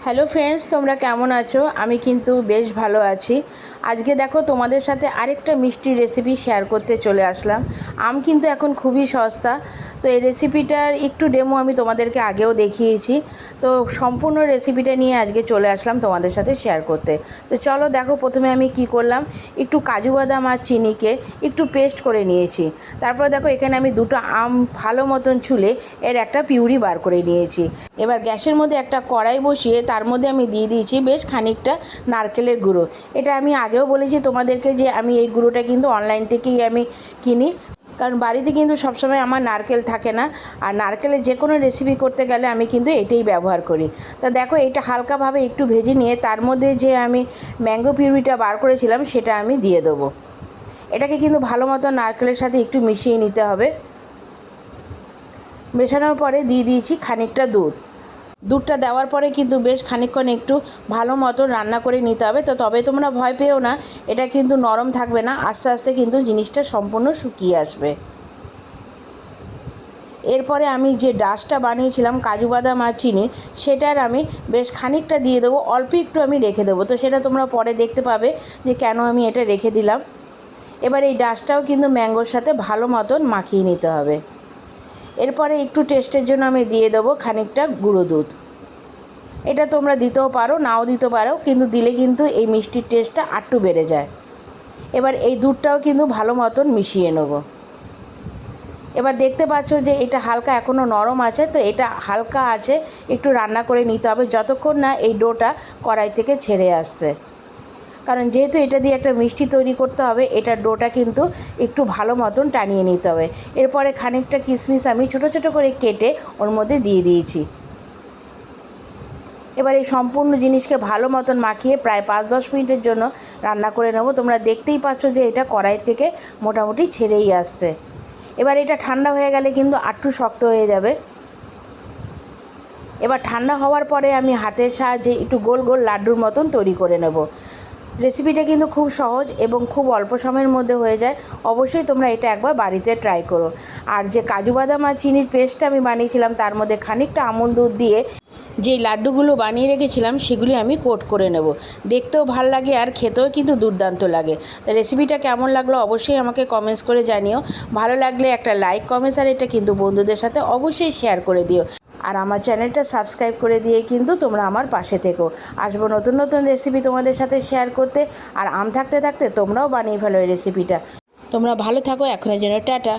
Hello friends, তোমরা কেমন আছো? আমি কিন্তু বেশ ভালো আছি। আজকে দেখো তোমাদের সাথে আরেকটা মিষ্টির রেসিপি শেয়ার করতে চলে আসলাম। আম কিন্তু এখন খুবই সস্তা, তো এই রেসিপিটার একটু ডেমো আমি তোমাদেরকে আগেও দেখিয়েছি। তো সম্পূর্ণ রেসিপিটা নিয়ে আজকে চলে আসলাম তোমাদের সাথে শেয়ার করতে। তো চলো দেখো, প্রথমে আমি কি করলাম, একটু কাজু বাদাম আর চিনিকে একটু পেস্ট করে নিয়েছি। তারপর দেখো এখানে আমি দুটো আম ভালো মতন ছুলে এর একটা পিউরি বার করে নিয়েছি। এবার গ্যাসের মধ্যে একটা কড়াই বসিয়ে তার মধ্যে আমি দিয়ে দিয়েছি বেশ খানিকটা নারকেলের গুঁড়ো। এটা আমি আগেও বলেছি তোমাদেরকে যে আমি এই গুঁড়োটা কিন্তু অনলাইন থেকেই আমি কিনি, কারণ বাড়িতে কিন্তু সবসময় আমার নারকেল থাকে না, আর নারকেলের যে কোনো রেসিপি করতে গেলে আমি কিন্তু এটাই ব্যবহার করি। তা দেখো এটা হালকাভাবে একটু ভেজে নিয়ে তার মধ্যে যে আমি ম্যাঙ্গো পিউরিটা বার করেছিলাম সেটা আমি দিয়ে দেবো। এটাকে কিন্তু ভালো মতো নারকেলের সাথে একটু মিশিয়ে নিতে হবে। মেশানোর পরে দিয়ে দিয়েছি খানিকটা দুধটা দেওয়ার পরে কিন্তু বেশ খানিকক্ষণ একটু ভালো মতো রান্না করে নিতে হবে। তো তবে তোমরা ভয় পেও না, এটা কিন্তু নরম থাকবে না, আস্তে আস্তে কিন্তু জিনিসটা সম্পূর্ণ শুকিয়ে আসবে। এরপরে আমি যে ডাস্টটা বানিয়েছিলাম কাজু বাদাম আর চিনি, সেটার আমি বেশ খানিকটা দিয়ে দেবো, অল্প একটু আমি রেখে দেবো। তো সেটা তোমরা পরে দেখতে পাবে যে কেন আমি এটা রেখে দিলাম। এবার এই ডাস্টটাও কিন্তু ম্যাঙ্গোর সাথে ভালো মতন মাখিয়ে নিতে হবে। এরপরে একটু টেস্টের জন্য আমি দিয়ে দেবো খানিকটা গুঁড়ো দুধ। এটা তোমরা দিতেও পারো, নাও দিতে পারো, কিন্তু দিলে কিন্তু এই মিষ্টির টেস্টটা আরটু বেড়ে যায়। এবার এই দুধটাও কিন্তু ভালো মতন মিশিয়ে নেব। এবার দেখতে পাচ্ছ যে এটা হালকা এখনও নরম আছে, তো এটা হালকা আছে একটু রান্না করে নিতে হবে যতক্ষণ না এই ডোটা কড়াই থেকে ছেড়ে আসছে। কারণ যেহেতু এটা দিয়ে একটা মিষ্টি তৈরি করতে হবে, এটার ডোটা কিন্তু একটু ভালো মতন টানিয়ে নিতে হবে। এরপরে খানিকটা কিশমিশ আমি ছোটো ছোটো করে কেটে ওর মধ্যে দিয়ে দিয়েছি। এবার এই সম্পূর্ণ জিনিসকে ভালো মতন মাখিয়ে প্রায় 5-10 মিনিটের জন্য রান্না করে নেব। তোমরা দেখতেই পাচ্ছ যে এটা কড়াই থেকে মোটামুটি ছেড়েই আসছে। এবার এটা ঠান্ডা হয়ে গেলে কিন্তু আরটু শক্ত হয়ে যাবে। এবার ঠান্ডা হওয়ার পরে আমি হাতের সাহায্যে একটু গোল গোল লাড্ডুর মতন তৈরি করে নেব। রেসিপিটা কিন্তু খুব সহজ এবং খুব অল্প সময়ের মধ্যে হয়ে যায়। অবশ্যই তোমরা এটা একবার বাড়িতে ট্রাই করো। আর যে কাজু বাদাম আর চিনির পেস্টটা আমি বানিয়েছিলাম তার মধ্যে খানিকটা আমুল দুধ দিয়ে যেই লাড্ডুগুলো বানিয়ে রেখেছিলাম সেগুলি আমি কোট করে নেব। দেখতেও ভাল লাগে আর খেতেও কিন্তু দুর্দান্ত লাগে। তা রেসিপিটা কেমন লাগলো অবশ্যই আমাকে কমেন্টস করে জানিও। ভালো লাগলে একটা লাইক, কমেন্টস আর এটা কিন্তু বন্ধুদের সাথে অবশ্যই শেয়ার করে দিও। আর আমার চ্যানেলটা সাবস্ক্রাইব করে দিয়ে কিন্তু তোমরা আমার পাশে থেকো। আসবো নতুন নতুন রেসিপি তোমাদের সাথে শেয়ার করতে। আর আম থাকতে থাকতে তোমরাও বানিয়ে ফেলো এই রেসিপিটা। তোমরা ভালো থাকো, এখনের জন্য টাটা।